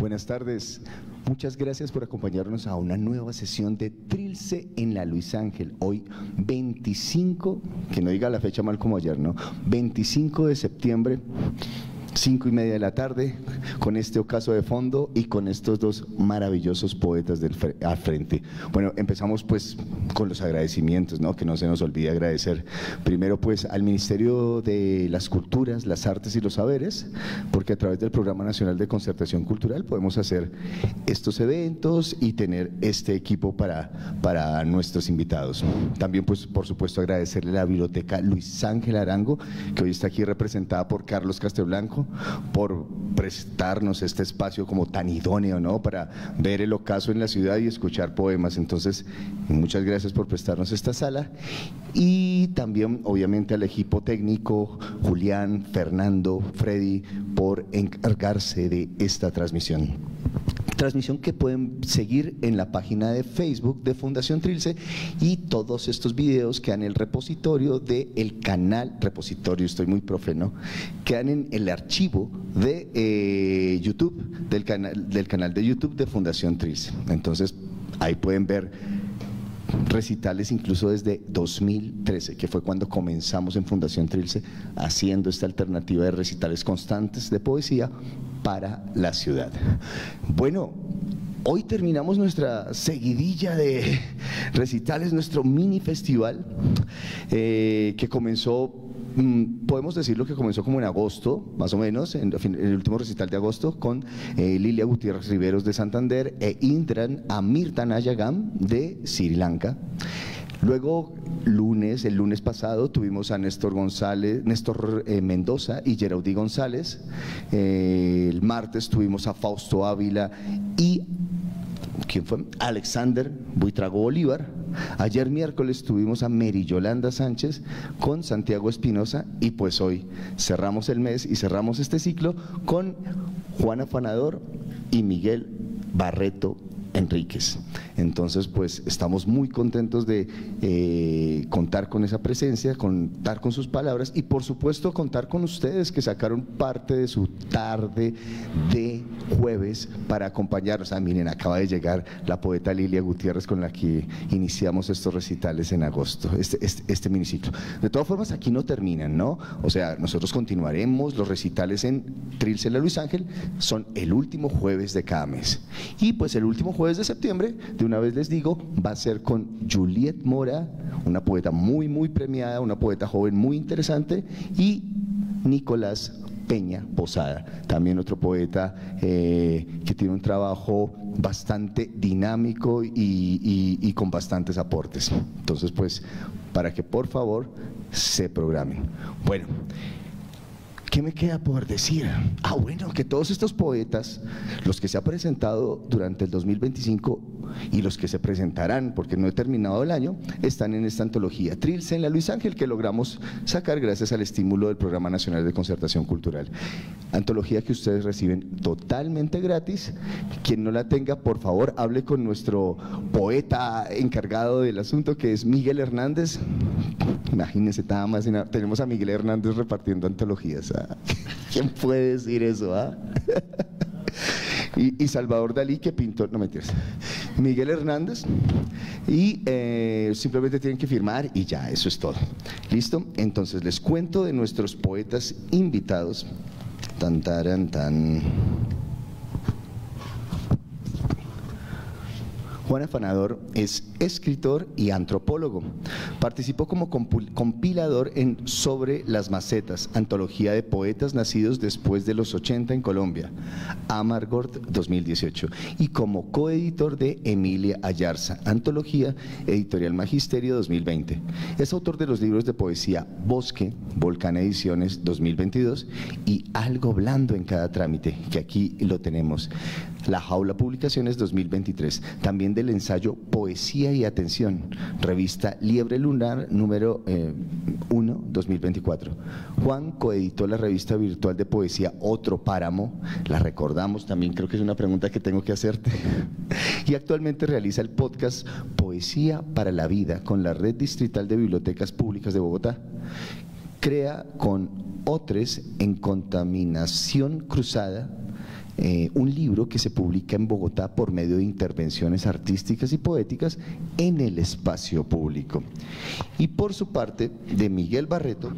Buenas tardes. Muchas gracias por acompañarnos a una nueva sesión de Trilce en la Luis Ángel. Hoy 25, que no diga la fecha mal como ayer, ¿no? 25 de septiembre, 5:30 de la tarde, con este ocaso de fondo y con estos dos maravillosos poetas al frente. Bueno, empezamos pues con los agradecimientos, ¿no? Que no se nos olvide agradecer primero pues al Ministerio de las Culturas, las Artes y los Saberes, porque a través del Programa Nacional de Concertación Cultural podemos hacer estos eventos y tener este equipo para nuestros invitados. También pues por supuesto agradecerle a la Biblioteca Luis Ángel Arango, que hoy está aquí representada por Carlos Castelblanco, por prestarnos este espacio como tan idóneo, ¿no? Para ver el ocaso en la ciudad y escuchar poemas. Entonces, muchas gracias por prestarnos esta sala. Y también, obviamente, al equipo técnico, Julián, Fernando, Freddy, por encargarse de esta transmisión. Transmisión que pueden seguir en la página de Facebook de Fundación Trilce, y todos estos videos quedan en el repositorio del canal, estoy muy profe, ¿no? Quedan en el archivo de YouTube, del canal de YouTube de Fundación Trilce. Entonces, ahí pueden ver recitales incluso desde 2013, que fue cuando comenzamos en Fundación Trilce haciendo esta alternativa de recitales constantes de poesía para la ciudad. Bueno, hoy terminamos nuestra seguidilla de recitales, nuestro mini festival que comenzó, podemos decirlo que comenzó como en agosto, más o menos, en el último recital de agosto, con Lilia Gutiérrez Riveros de Santander e Indran Amirtanayagam de Sri Lanka. Luego, el lunes pasado, tuvimos a Néstor Mendoza y Geraudy González. El martes tuvimos a Fausto Ávila y ¿quién fue? Alexander Buitrago Bolívar. Ayer miércoles tuvimos a Mary Yolanda Sánchez con Santiago Espinosa, y pues hoy cerramos el mes y cerramos este ciclo con Juan Afanador y Miguel Barreto Enríquez. Entonces pues estamos muy contentos de contar con esa presencia, contar con sus palabras y por supuesto contar con ustedes que sacaron parte de su tarde de jueves para acompañarnos. Miren, acaba de llegar la poeta Lilia Gutiérrez, con la que iniciamos estos recitales en agosto, este miniciclo. De todas formas, aquí no terminan, ¿no? O sea, nosotros continuaremos los recitales en Trilce en la Luis Ángel, son el último jueves de cada mes. Y pues el último jueves de septiembre, de una vez les digo, va a ser con Juliet Mora, una poeta muy premiada, una poeta joven muy interesante, y Nicolás Peña Posada, también otro poeta que tiene un trabajo bastante dinámico y con bastantes aportes. Entonces pues, para que por favor se programen. Bueno, ¿qué me queda por decir? Bueno, que todos estos poetas, los que se han presentado durante el 2025 y los que se presentarán, porque no he terminado el año, están en esta antología Trilce en la Luis Ángel, que logramos sacar gracias al estímulo del Programa Nacional de Concertación Cultural. Antología que ustedes reciben totalmente gratis. Quien no la tenga, por favor, hable con nuestro poeta encargado del asunto, que es Miguel Hernández. Imagínense, nada más, tenemos a Miguel Hernández repartiendo antologías. ¿Quién puede decir eso? Y Salvador Dalí, que pintó, no mentiras, Miguel Hernández, y simplemente tienen que firmar y ya, eso es todo. ¿Listo? Entonces les cuento de nuestros poetas invitados. Tan, taran, tan. Juan Afanador es escritor y antropólogo. Participó como compilador en Sobre las Macetas, antología de poetas nacidos después de los 80 en Colombia, Amargort 2018, y como coeditor de Emilia Ayarza, antología Editorial Magisterio 2020. Es autor de los libros de poesía Bosque, Volcán Ediciones 2022, y Algo Blando en Cada Trámite, que aquí lo tenemos. La Jaula Publicaciones 2023, también del ensayo Poesía y Atención, revista Liebre Lunar número 1, 2024. Juan coeditó la revista virtual de poesía Otro Páramo, la recordamos también, creo que es una pregunta que tengo que hacerte, y actualmente realiza el podcast Poesía para la Vida con la Red Distrital de Bibliotecas Públicas de Bogotá. Crea con Otros en Contaminación Cruzada un libro que se publica en Bogotá por medio de intervenciones artísticas y poéticas en el espacio público. Y por su parte, de Miguel Barreto,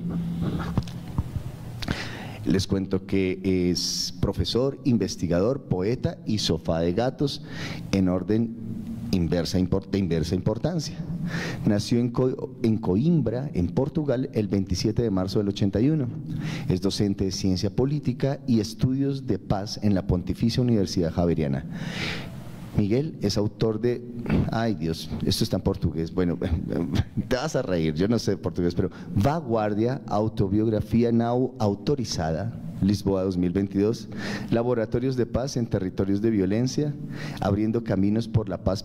les cuento que es profesor, investigador, poeta y sofá de gatos en orden de inversa importancia. Nació en Coimbra, en Portugal, el 27 de marzo del 81. Es docente de ciencia política y estudios de paz en la Pontificia Universidad Javeriana. Miguel es autor de, ay Dios, esto está en portugués, bueno, te vas a reír, yo no sé portugués, pero Vanguardia, autobiografía now autorizada, Lisboa 2022, Laboratorios de Paz en Territorios de Violencia, Abriendo Caminos por la Paz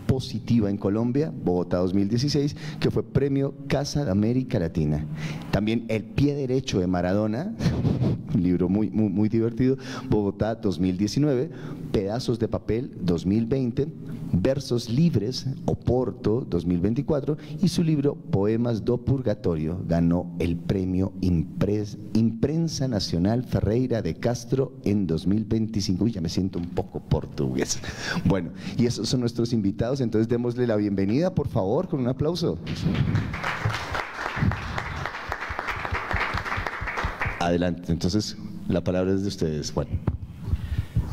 Positiva en Colombia, Bogotá 2016, que fue premio Casa de América Latina. También El Pie Derecho de Maradona, un libro muy divertido, Bogotá 2019, Pedazos de Papel 2020, Versos Libres, Oporto 2024, y su libro Poemas do Purgatorio ganó el premio Imprensa Nacional Ferreira de Castro en 2025. Uy, ya me siento un poco portugués. Bueno, y esos son nuestros invitados, entonces démosle la bienvenida, por favor, con un aplauso. Adelante, entonces la palabra es de ustedes, Juan.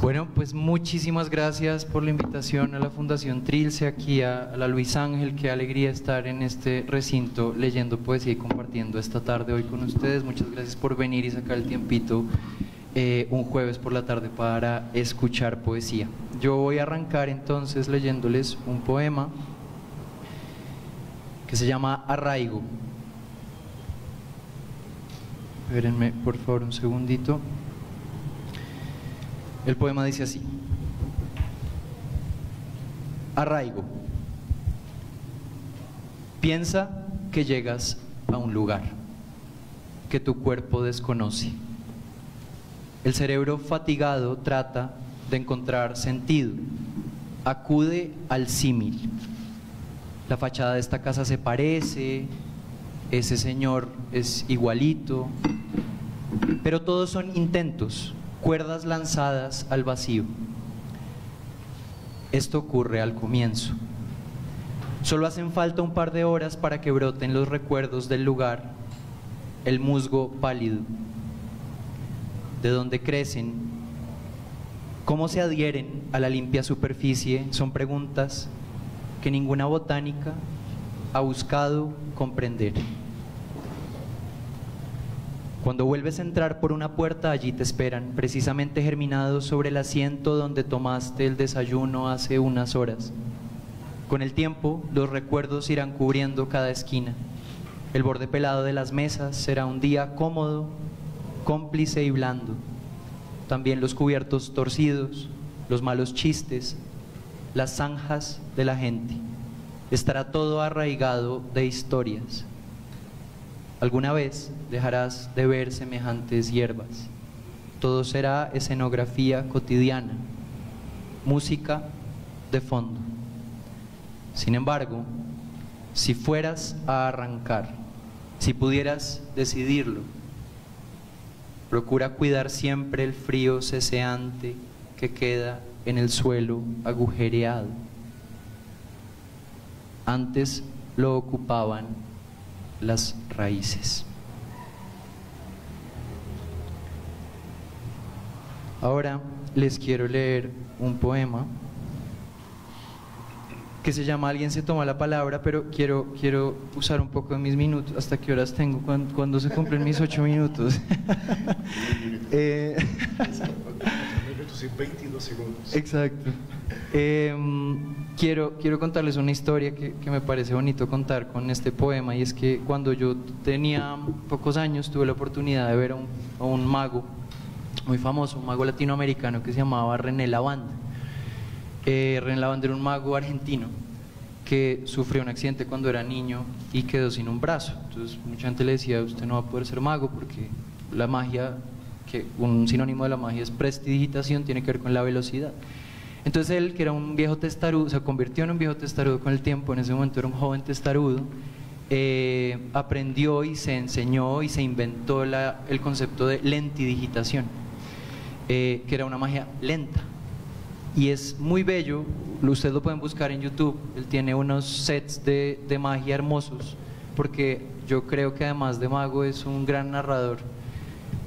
Bueno, pues muchísimas gracias por la invitación a la Fundación Trilce, aquí a la Luis Ángel. Qué alegría estar en este recinto leyendo poesía y compartiendo esta tarde hoy con ustedes. Muchas gracias por venir y sacar el tiempito un jueves por la tarde para escuchar poesía. Yo voy a arrancar entonces leyéndoles un poema que se llama Arraigo. Espérenme por favor un segundito. El poema dice así: Arraigo. Piensa que llegas a un lugar que tu cuerpo desconoce. El cerebro fatigado trata de encontrar sentido. Acude al símil. La fachada de esta casa se parece, ese señor es igualito, pero todos son intentos, cuerdas lanzadas al vacío. Esto ocurre al comienzo. Solo hacen falta un par de horas para que broten los recuerdos del lugar, el musgo pálido, de donde crecen, cómo se adhieren a la limpia superficie. Son preguntas que ninguna botánica ha buscado comprender. Cuando vuelves a entrar por una puerta, allí te esperan, precisamente germinados sobre el asiento donde tomaste el desayuno hace unas horas. Con el tiempo, los recuerdos irán cubriendo cada esquina. El borde pelado de las mesas será un día cómodo, cómplice y blando. También los cubiertos torcidos, los malos chistes, las zanjas de la gente. Estará todo arraigado de historias. Alguna vez dejarás de ver semejantes hierbas. Todo será escenografía cotidiana, música de fondo. Sin embargo, si fueras a arrancar, si pudieras decidirlo, procura cuidar siempre el frío ceseante que queda en el suelo agujereado. Antes lo ocupaban las raíces. Ahora les quiero leer un poema que se llama Alguien se toma la palabra, pero quiero usar un poco de mis minutos. ¿Hasta qué horas tengo? ¿Cuándo se cumplen mis 8 minutos? 22 segundos. Exacto. Quiero contarles una historia que me parece bonito contar con este poema, y es que cuando yo tenía pocos años tuve la oportunidad de ver a un mago muy famoso, un mago latinoamericano que se llamaba René Lavanda. René Lavanda era un mago argentino que sufrió un accidente cuando era niño y quedó sin un brazo. Entonces mucha gente le decía: usted no va a poder ser mago porque la magia, que un sinónimo de la magia es prestidigitación, tiene que ver con la velocidad. Entonces él, que era un viejo testarudo, se convirtió en un viejo testarudo con el tiempo. En ese momento era un joven testarudo, aprendió y se enseñó y se inventó el concepto de lentidigitación. que era una magia lenta. Y es muy bello, ustedes lo pueden buscar en YouTube, él tiene unos sets de magia hermosos, porque yo creo que además de mago es un gran narrador.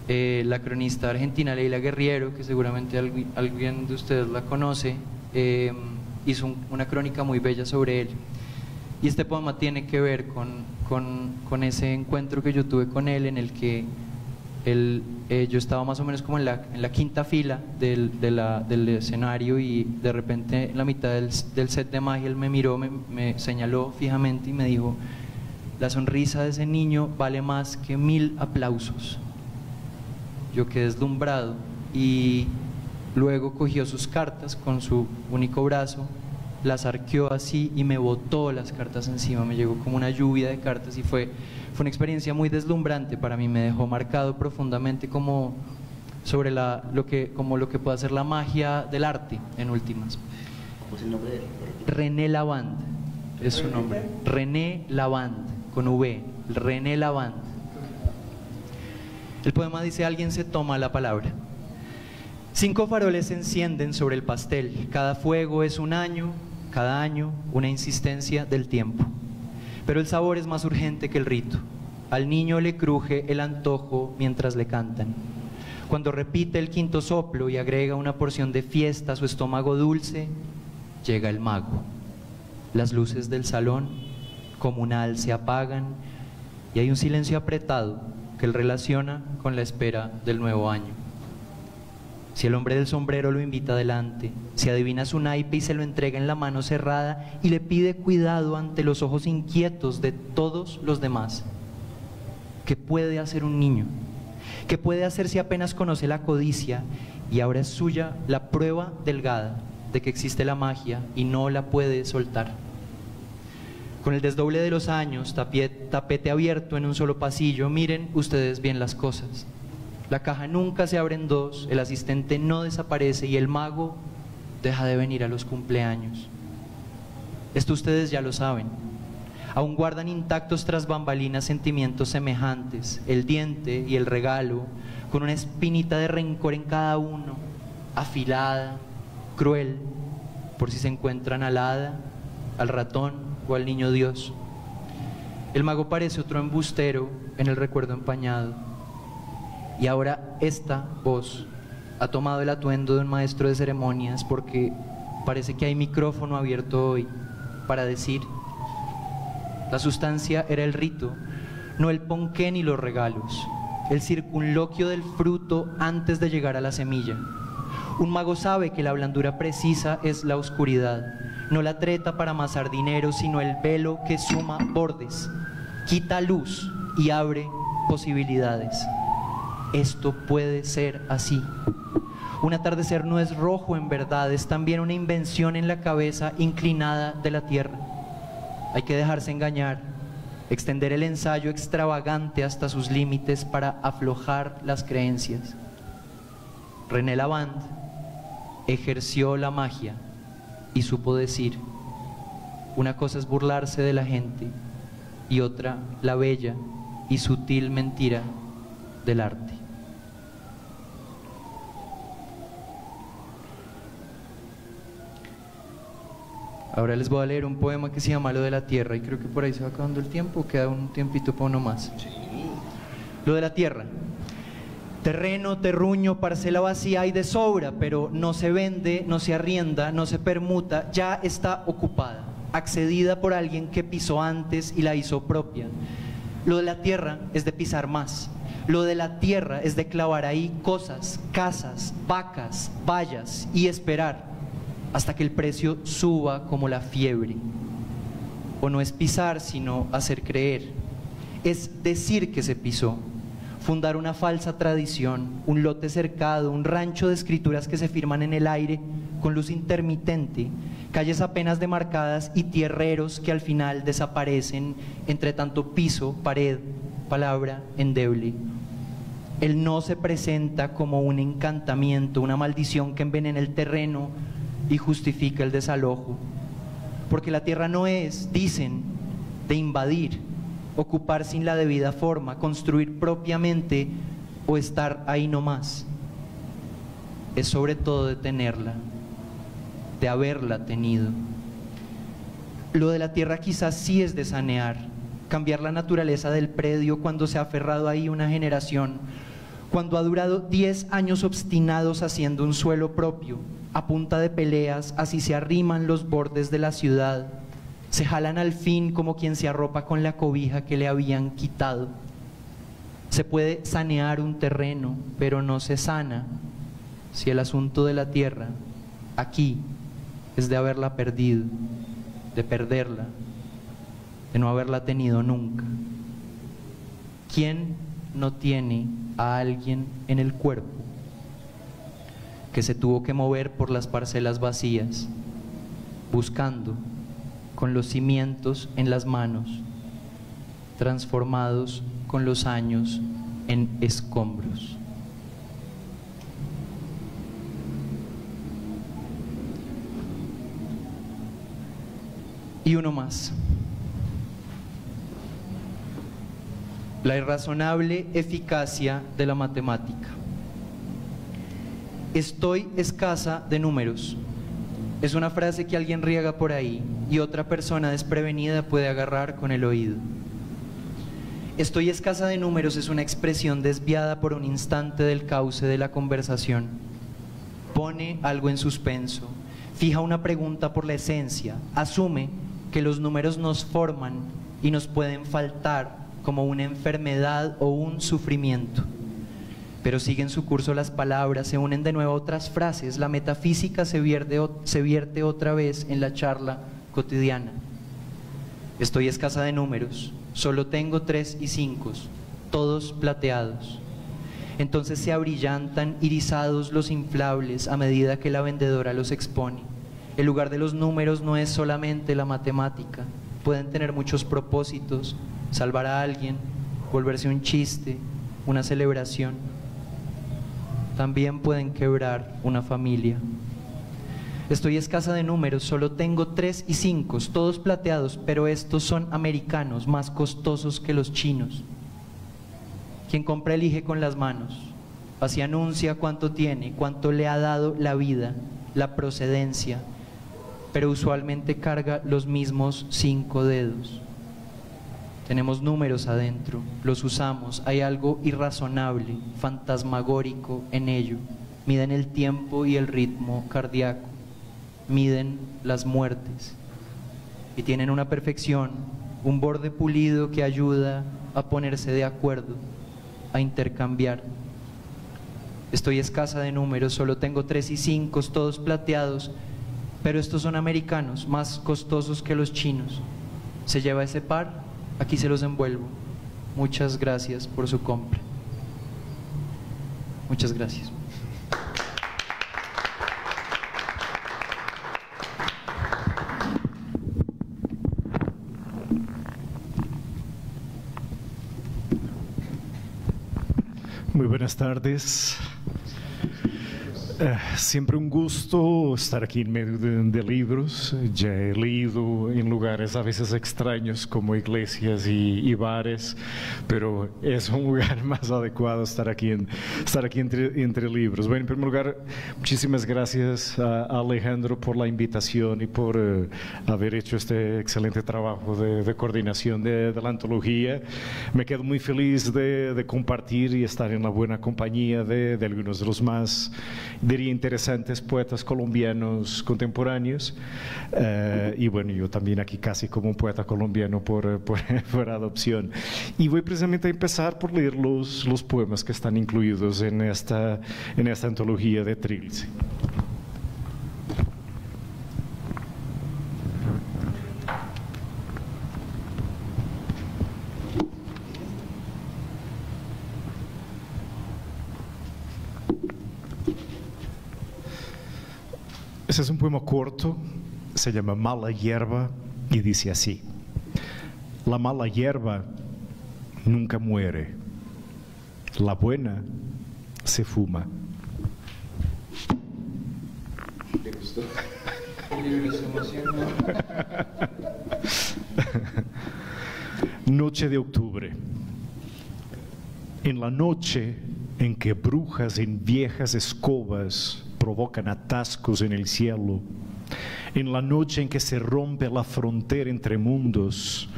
La cronista argentina Leila Guerriero, que seguramente alguien de ustedes la conoce, hizo una crónica muy bella sobre él. Y este poema tiene que ver con ese encuentro que yo tuve con él, en el que yo estaba más o menos como en la quinta fila del escenario, y de repente en la mitad del set de magia él me miró, me señaló fijamente y me dijo: la sonrisa de ese niño vale más que 1000 aplausos. Yo quedé deslumbrado, y luego cogió sus cartas con su único brazo, las arqueó así y me botó las cartas encima. Me llegó como una lluvia de cartas y fue una experiencia muy deslumbrante para mí. Me dejó marcado profundamente como sobre lo que puede hacer la magia del arte, en últimas. ¿Cómo es el nombre de él? René Lavand es su nombre. René Lavand, con V. René Lavand. El poema dice: alguien se toma la palabra. 5 faroles se encienden sobre el pastel. Cada fuego es un año, cada año una insistencia del tiempo. Pero el sabor es más urgente que el rito. Al niño le cruje el antojo mientras le cantan. Cuando repite el quinto soplo y agrega una porción de fiesta a su estómago dulce, llega el mago. Las luces del salón comunal se apagan y hay un silencio apretado que él relaciona con la espera del nuevo año. Si el hombre del sombrero lo invita adelante, si adivina su naipe y se lo entrega en la mano cerrada y le pide cuidado ante los ojos inquietos de todos los demás, ¿qué puede hacer un niño? ¿Qué puede hacer si apenas conoce la codicia y ahora es suya la prueba delgada de que existe la magia y no la puede soltar? Con el desdoble de los años, tapete abierto en un solo pasillo, miren ustedes bien las cosas. La caja nunca se abre en dos, el asistente no desaparece y el mago deja de venir a los cumpleaños. Esto ustedes ya lo saben. Aún guardan intactos tras bambalinas sentimientos semejantes, el diente y el regalo, con una espinita de rencor en cada uno, afilada, cruel, por si se encuentran al hada, al ratón o al niño Dios. El mago parece otro embustero en el recuerdo empañado. Y ahora esta voz ha tomado el atuendo de un maestro de ceremonias, porque parece que hay micrófono abierto hoy para decir: la sustancia era el rito, no el ponqué ni los regalos, el circunloquio del fruto antes de llegar a la semilla. Un mago sabe que la blandura precisa es la oscuridad, no la treta para amasar dinero, sino el velo que suma bordes, quita luz y abre posibilidades. Esto puede ser así. Un atardecer no es rojo en verdad, es también una invención en la cabeza inclinada de la tierra. Hay que dejarse engañar, extender el ensayo extravagante hasta sus límites para aflojar las creencias. René Lavand ejerció la magia y supo decir: una cosa es burlarse de la gente y otra la bella y sutil mentira del arte. Ahora les voy a leer un poema que se llama Lo de la Tierra, y creo que por ahí se va acabando el tiempo, queda un tiempito para uno más. Sí. Lo de la tierra. Terreno, terruño, parcela vacía hay de sobra, pero no se vende, no se arrienda, no se permuta, ya está ocupada, accedida por alguien que pisó antes y la hizo propia. Lo de la tierra es de pisar más. Lo de la tierra es de clavar ahí cosas, casas, vacas, vallas y esperar hasta que el precio suba como la fiebre. O no es pisar, sino hacer creer. Es decir que se pisó, fundar una falsa tradición, un lote cercado, un rancho de escrituras que se firman en el aire con luz intermitente, calles apenas demarcadas y tierreros que al final desaparecen entre tanto piso, pared, palabra endeble. El no se presenta como un encantamiento, una maldición que envenena el terreno y justifica el desalojo, porque la tierra no es, dicen, de invadir, ocupar sin la debida forma, construir propiamente o estar ahí nomás. es sobre todo de tenerla, de haberla tenido. Lo de la tierra quizás sí es de sanear, cambiar la naturaleza del predio cuando se ha aferrado ahí una generación, cuando ha durado 10 años obstinados haciendo un suelo propio, a punta de peleas, así se arriman los bordes de la ciudad, se jalan al fin como quien se arropa con la cobija que le habían quitado. Se puede sanear un terreno, pero no se sana si el asunto de la tierra aquí es de haberla perdido, de perderla, de no haberla tenido nunca. ¿Quién no tiene a alguien en el cuerpo que se tuvo que mover por las parcelas vacías, buscando, con los cimientos en las manos, transformados con los años en escombros? Y uno más. La irrazonable eficacia de la matemática. Estoy escasa de números. Es una frase que alguien riega por ahí y otra persona desprevenida puede agarrar con el oído. Estoy escasa de números es una expresión desviada por un instante del cauce de la conversación. Pone algo en suspenso, fija una pregunta por la esencia, asume que los números nos forman y nos pueden faltar como una enfermedad o un sufrimiento. Pero siguen su curso las palabras, se unen de nuevo otras frases, la metafísica se vierte otra vez en la charla cotidiana. Estoy escasa de números, solo tengo 3 y 5, todos plateados. Entonces se abrillantan irisados los inflables a medida que la vendedora los expone. El lugar de los números no es solamente la matemática, pueden tener muchos propósitos, salvar a alguien, volverse un chiste, una celebración. También pueden quebrar una familia. Estoy escasa de números, solo tengo 3 y 5, todos plateados, pero estos son americanos, más costosos que los chinos. Quien compra elige con las manos, así anuncia cuánto tiene, cuánto le ha dado la vida, la procedencia, pero usualmente carga los mismos 5 dedos. Tenemos números adentro, los usamos, hay algo irrazonable, fantasmagórico en ello. Miden el tiempo y el ritmo cardíaco, miden las muertes y tienen una perfección, un borde pulido que ayuda a ponerse de acuerdo, a intercambiar. Estoy escasa de números, solo tengo 3 y 5, todos plateados, pero estos son americanos, más costosos que los chinos. ¿Se lleva ese par? Aquí se los envuelvo. Muchas gracias por su compra. Muchas gracias. Muy buenas tardes. Siempre un gusto estar aquí en medio de libros. Ya he leído en lugares a veces extraños como iglesias y bares, pero es un lugar más adecuado estar aquí entre libros. Bueno, en primer lugar, muchísimas gracias a Alejandro por la invitación y por haber hecho este excelente trabajo de coordinación de la antología. Me quedo muy feliz de compartir y estar en la buena compañía de algunos de los más, diría, interesantes poetas colombianos contemporáneos, y bueno, yo también aquí casi como un poeta colombiano por adopción. Y voy precisamente a empezar por leer los poemas que están incluidos en esta antología de Trilce. Este es un poema corto, se llama Mala Hierba y dice así: la mala hierba nunca muere, la buena se fuma. ¿Te gustó? Noche de octubre. En la noche en que brujas en viejas escobas provocan atascos en el cielo, en la noche en que se rompe la frontera entre mundos,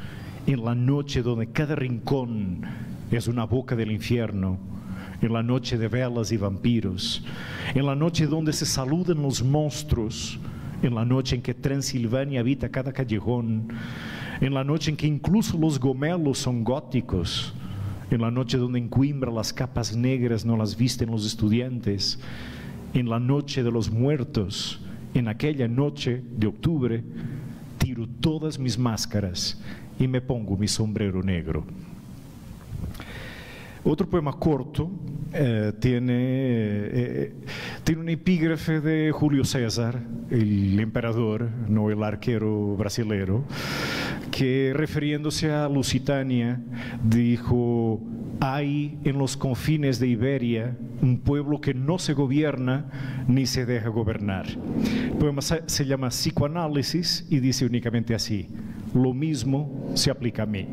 en la noche donde cada rincón es una boca del infierno, en la noche de velas y vampiros, en la noche donde se saludan los monstruos, en la noche en que Transilvania habita cada callejón, en la noche en que incluso los gomelos son góticos, en la noche donde en Coimbra las capas negras no las visten los estudiantes, en la noche de los muertos, en aquella noche de octubre, tiro todas mis máscaras y me pongo mi sombrero negro. Otro poema corto tiene una epígrafe de Julio César, el emperador, no el arquero brasilero, que refiriéndose a Lusitania dijo: hay en los confines de Iberia un pueblo que no se gobierna ni se deja gobernar. El poema se llama Psicoanálisis y dice únicamente así: lo mismo se aplica a mí.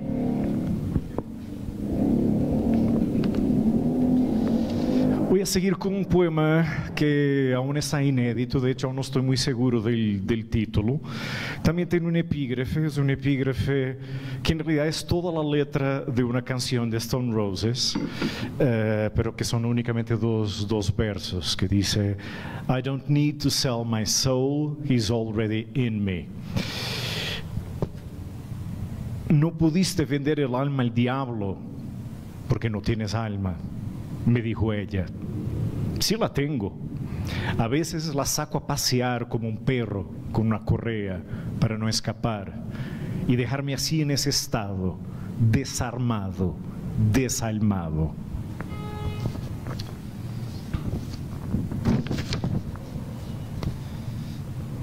Voy a seguir con un poema que aún está inédito, de hecho aún no estoy muy seguro del título. También tiene un epígrafe, es un epígrafe que en realidad es toda la letra de una canción de Stone Roses, pero que son únicamente dos versos, que dice: I don't need to sell my soul, he's already in me. No pudiste vender el alma al diablo porque no tienes alma, me dijo ella. Sí la tengo. A veces la saco a pasear como un perro con una correa para no escapar y dejarme así en ese estado, desarmado, desalmado.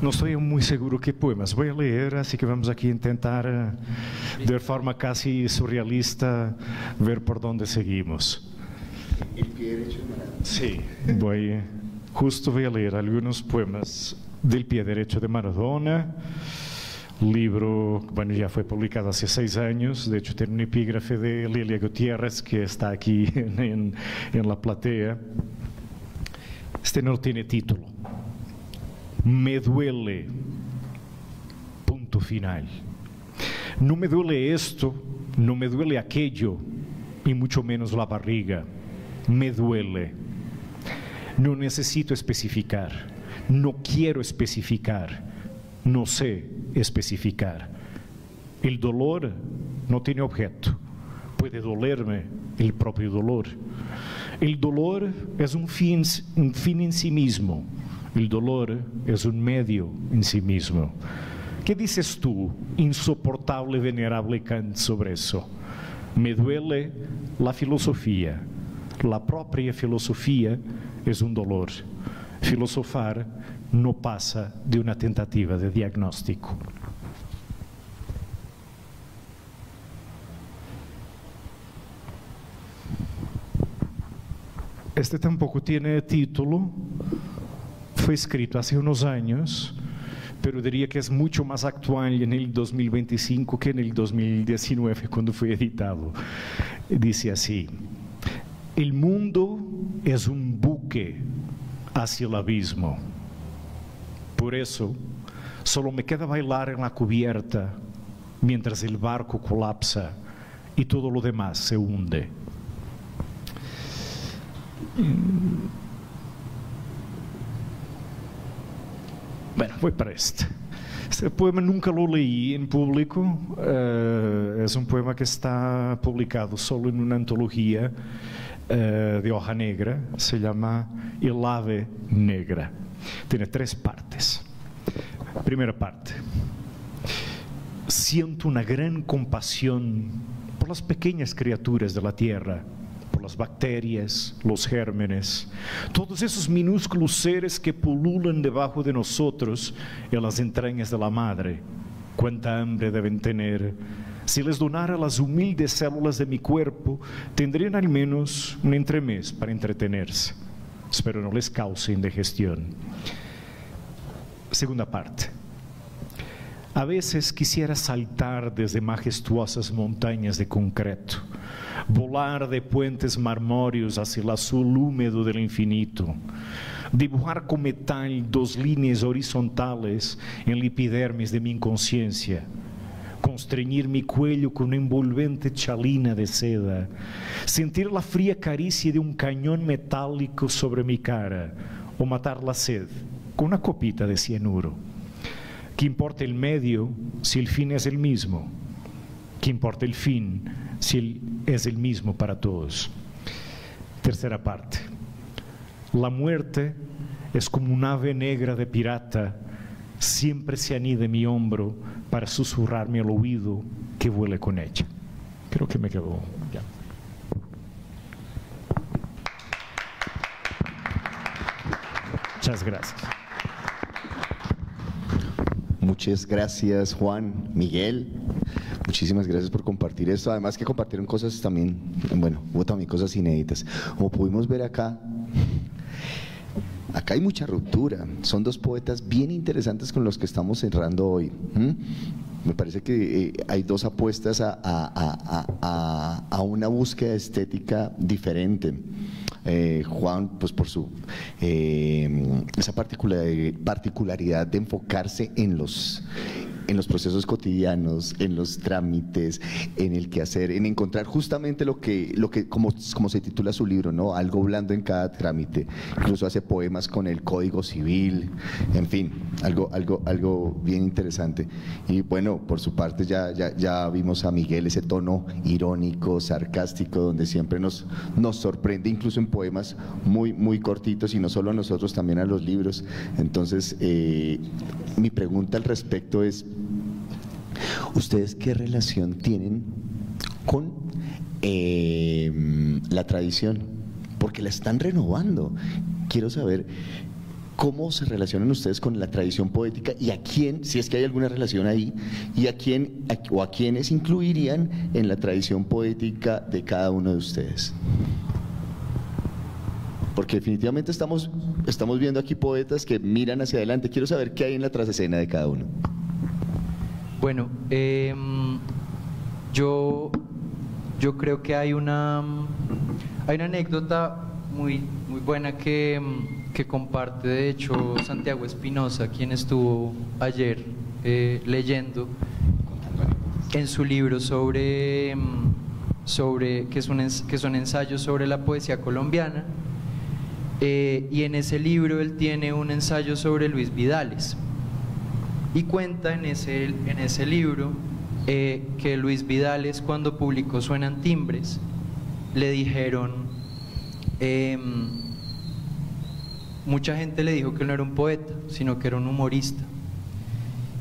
No estoy muy seguro qué poemas voy a leer, así que vamos aquí a intentar de forma casi surrealista ver por dónde seguimos. El pie derecho de Maradona. Sí, justo voy a leer algunos poemas del Pie Derecho de Maradona, libro, bueno, ya fue publicado hace 6 años, de hecho tiene un epígrafe de Lilia Gutiérrez que está aquí en la platea. Este no tiene título. Me duele, punto final. No me duele esto, no me duele aquello, y mucho menos la barriga. Me duele. No necesito especificar, no quiero especificar, no sé especificar. El dolor no tiene objeto, puede dolerme el propio dolor. El dolor es un fin en sí mismo, el dolor es un medio en sí mismo. ¿Qué dices tú, insoportable, venerable Kant, sobre eso? Me duele la filosofía. La propia filosofía es un dolor. Filosofar no pasa de una tentativa de diagnóstico. Este tampoco tiene título, fue escrito hace unos años, pero diría que es mucho más actual en el 2025 que en el 2019 cuando fue editado. Dice así: el mundo es un buque hacia el abismo. Por eso, solo me queda bailar en la cubierta mientras el barco colapsa y todo lo demás se hunde. Bueno, voy para este. Este poema nunca lo leí en público, es un poema que está publicado solo en una antología de hoja negra, se llama El ave negra. Tiene 3 partes. Primera parte: siento una gran compasión por las pequeñas criaturas de la tierra, por las bacterias, los gérmenes, todos esos minúsculos seres que pululan debajo de nosotros en las entrañas de la madre. Cuánta hambre deben tener. Si les donara las humildes células de mi cuerpo, tendrían al menos un entremés para entretenerse. Espero no les cause indigestión. Segunda parte: a veces quisiera saltar desde majestuosas montañas de concreto, volar de puentes marmóreos hacia el azul húmedo del infinito, dibujar con metal dos líneas horizontales en la epidermis de mi inconsciencia, constreñir mi cuello con una envolvente chalina de seda, sentir la fría caricia de un cañón metálico sobre mi cara, o matar la sed con una copita de cianuro. ¿Qué importa el medio si el fin es el mismo? ¿Qué importa el fin si es el mismo para todos? Tercera parte. La muerte es como un ave negra de pirata, siempre se anida en mi hombro para susurrarme al oído que vuele con ella. Creo que me quedó ya. Muchas gracias. Muchas gracias, Juan, Miguel. Muchísimas gracias por compartir esto. Además que compartieron cosas también, bueno, hubo también cosas inéditas. Como pudimos ver acá hay mucha ruptura. Son dos poetas bien interesantes con los que estamos cerrando hoy. Me parece que hay dos apuestas a una búsqueda estética diferente. Juan, pues por su esa particularidad de enfocarse en los procesos cotidianos, en los trámites, en el quehacer, en encontrar justamente lo que como se titula su libro, ¿no? Algo blando en cada trámite. Incluso hace poemas con el Código Civil, en fin, algo bien interesante. Y bueno, por su parte ya vimos a Miguel ese tono irónico, sarcástico, donde siempre nos sorprende, incluso en poemas muy cortitos, y no solo a nosotros, también a los libros. Entonces, mi pregunta al respecto es: ¿ustedes qué relación tienen con la tradición? Porque la están renovando. Quiero saber cómo se relacionan ustedes con la tradición poética y a quién, si es que hay alguna relación ahí, y a quiénes incluirían en la tradición poética de cada uno de ustedes. Porque definitivamente estamos viendo aquí poetas que miran hacia adelante.Quiero saber qué hay en la trasescena de cada uno. Bueno, yo creo que hay una anécdota muy buena que comparte, de hecho, Santiago Espinosa, quien estuvo ayer leyendo en su libro sobre que son ensayos sobre la poesía colombiana, y en ese libro él tiene un ensayo sobre Luis Vidales. Y cuenta en ese libro que Luis Vidales, cuando publicó Suenan Timbres, le dijeron, mucha gente le dijo que él no era un poeta, sino que era un humorista.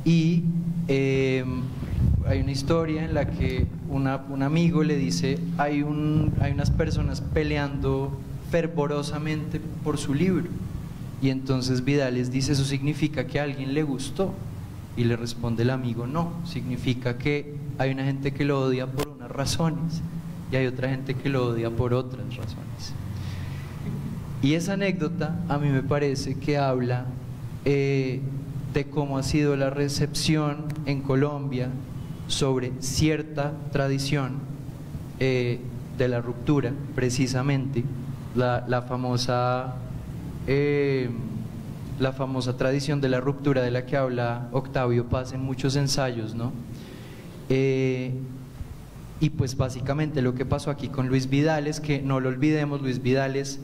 Y hay una historia en la que un amigo le dice, hay unas personas peleando fervorosamente por su libro. Y entonces Vidales dice, ¿eso significa que a alguien le gustó? Y le responde el amigo, no, significa que hay una gente que lo odia por unas razones y hay otra gente que lo odia por otras razones. Y esa anécdota a mí me parece que habla de cómo ha sido la recepción en Colombia sobre cierta tradición de la ruptura, precisamente la famosa tradición de la ruptura de la que habla Octavio Paz en muchos ensayos, ¿no? Y pues básicamente lo que pasó aquí con Luis Vidales, que no lo olvidemos, Luis Vidales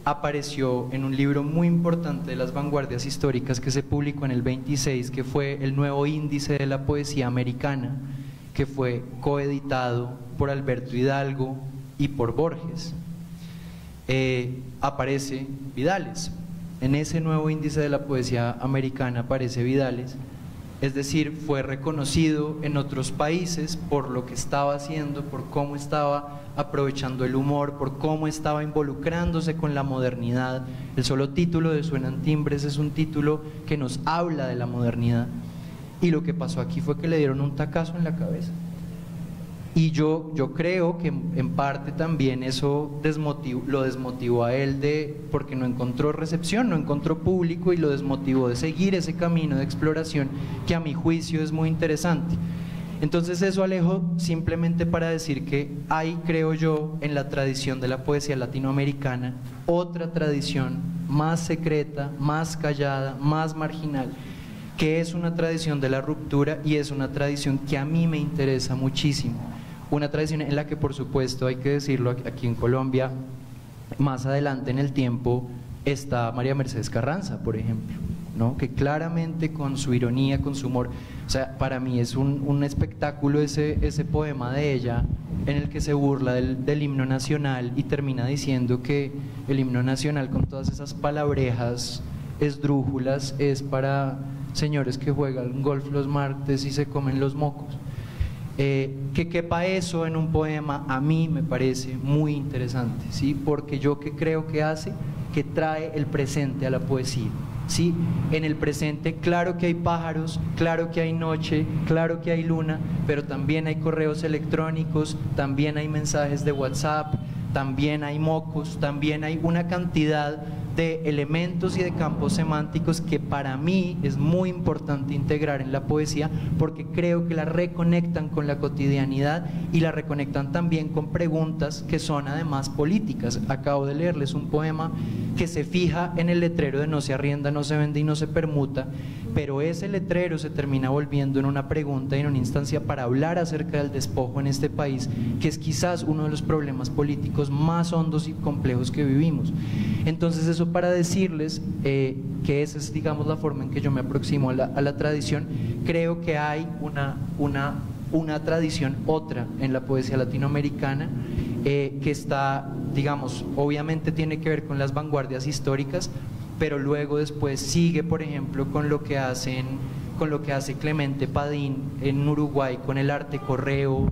apareció en un libro muy importante de las vanguardias históricas que se publicó en el 26, que fue el nuevo índice de la poesía americana, que fue coeditado por Alberto Hidalgo y por Borges. Aparece Vidales. En ese nuevo índice de la poesía americana aparece Vidales, es decir, fue reconocido en otros países por lo que estaba haciendo, por cómo estaba aprovechando el humor, por cómo estaba involucrándose con la modernidad. El solo título de Suenan Timbres es un título que nos habla de la modernidad, y lo que pasó aquí fue que le dieron un tacazo en la cabeza. Y yo creo que en parte también eso lo desmotivó a él, porque no encontró recepción, no encontró público, y lo desmotivó de seguir ese camino de exploración que a mi juicio es muy interesante. Entonces eso, Alejo, simplemente para decir que hay, creo yo, en la tradición de la poesía latinoamericana, otra tradición más secreta, más callada, más marginal, que es una tradición de la ruptura, y es una tradición que a mí me interesa muchísimo. Una tradición en la que, por supuesto, hay que decirlo, aquí en Colombia, más adelante en el tiempo, está María Mercedes Carranza, por ejemplo, ¿no? Que claramente, con su ironía, con su humor, o sea, para mí es un espectáculo ese poema de ella, en el que se burla del himno nacional y termina diciendo que el himno nacional, con todas esas palabrejas esdrújulas, es para señores que juegan golf los martes y se comen los mocos. Que quepa eso en un poema, a mí me parece muy interesante, ¿sí? Porque yo que creo que hace, que trae el presente a la poesía, ¿sí? En el presente, claro que hay pájaros, claro que hay noche, claro que hay luna, pero también hay correos electrónicos, también hay mensajes de WhatsApp, también hay mocos, también hay una cantidad de elementos y de campos semánticos que para mí es muy importante integrar en la poesía, porque creo que la reconectan con la cotidianidad y la reconectan también con preguntas que son además políticas. Acabo de leerles un poema que se fija en el letrero de no se arrienda, no se vende y no se permuta, pero ese letrero se termina volviendo en una pregunta y en una instancia para hablar acerca del despojo en este país, que es quizás uno de los problemas políticos más hondos y complejos que vivimos. Entonces, eso para decirles que esa es, digamos, la forma en que yo me aproximo a la tradición. Creo que hay una tradición otra en la poesía latinoamericana, que está, digamos, obviamente tiene que ver con las vanguardias históricas, pero luego después sigue, por ejemplo, con lo que hace Clemente Padín en Uruguay, con el arte correo,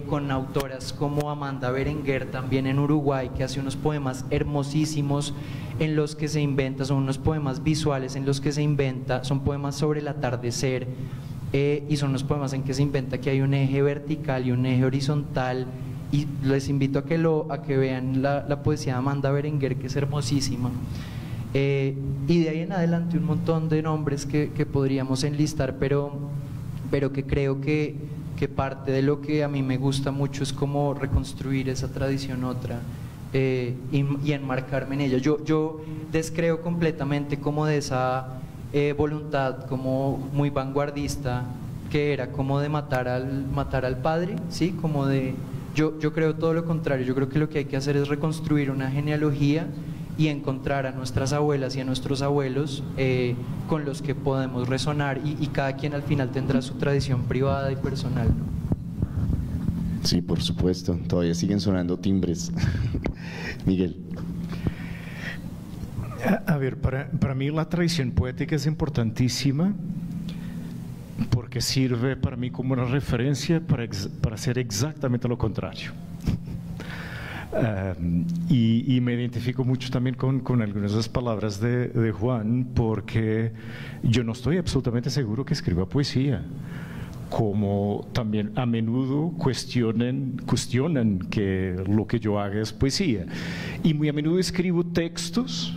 con autoras como Amanda Berenguer también en Uruguay, que hace unos poemas hermosísimos en los que se inventa, son unos poemas visuales en los que se inventa, son poemas sobre el atardecer, y son unos poemas en que se inventa que hay un eje vertical y un eje horizontal, y les invito a que vean la poesía de Amanda Berenguer, que es hermosísima. Y de ahí en adelante un montón de nombres que podríamos enlistar, pero que creo que parte de lo que a mí me gusta mucho es como reconstruir esa tradición otra, y enmarcarme en ella. Yo descreo completamente como de esa voluntad como muy vanguardista, que era como de matar al padre, ¿sí? Como de, yo creo todo lo contrario. Yo creo que lo que hay que hacer es reconstruir una genealogía y encontrar a nuestras abuelas y a nuestros abuelos con los que podemos resonar, y cada quien al final tendrá su tradición privada y personal, ¿no? Sí, por supuesto, todavía siguen sonando timbres. Miguel. A ver, para mí la tradición poética es importantísima, porque sirve para mí como una referencia para hacer exactamente lo contrario. Y me identifico mucho también con algunas de las palabras de Juan, porque yo no estoy absolutamente seguro que escriba poesía, como también a menudo cuestionan que lo que yo haga es poesía, y muy a menudo escribo textos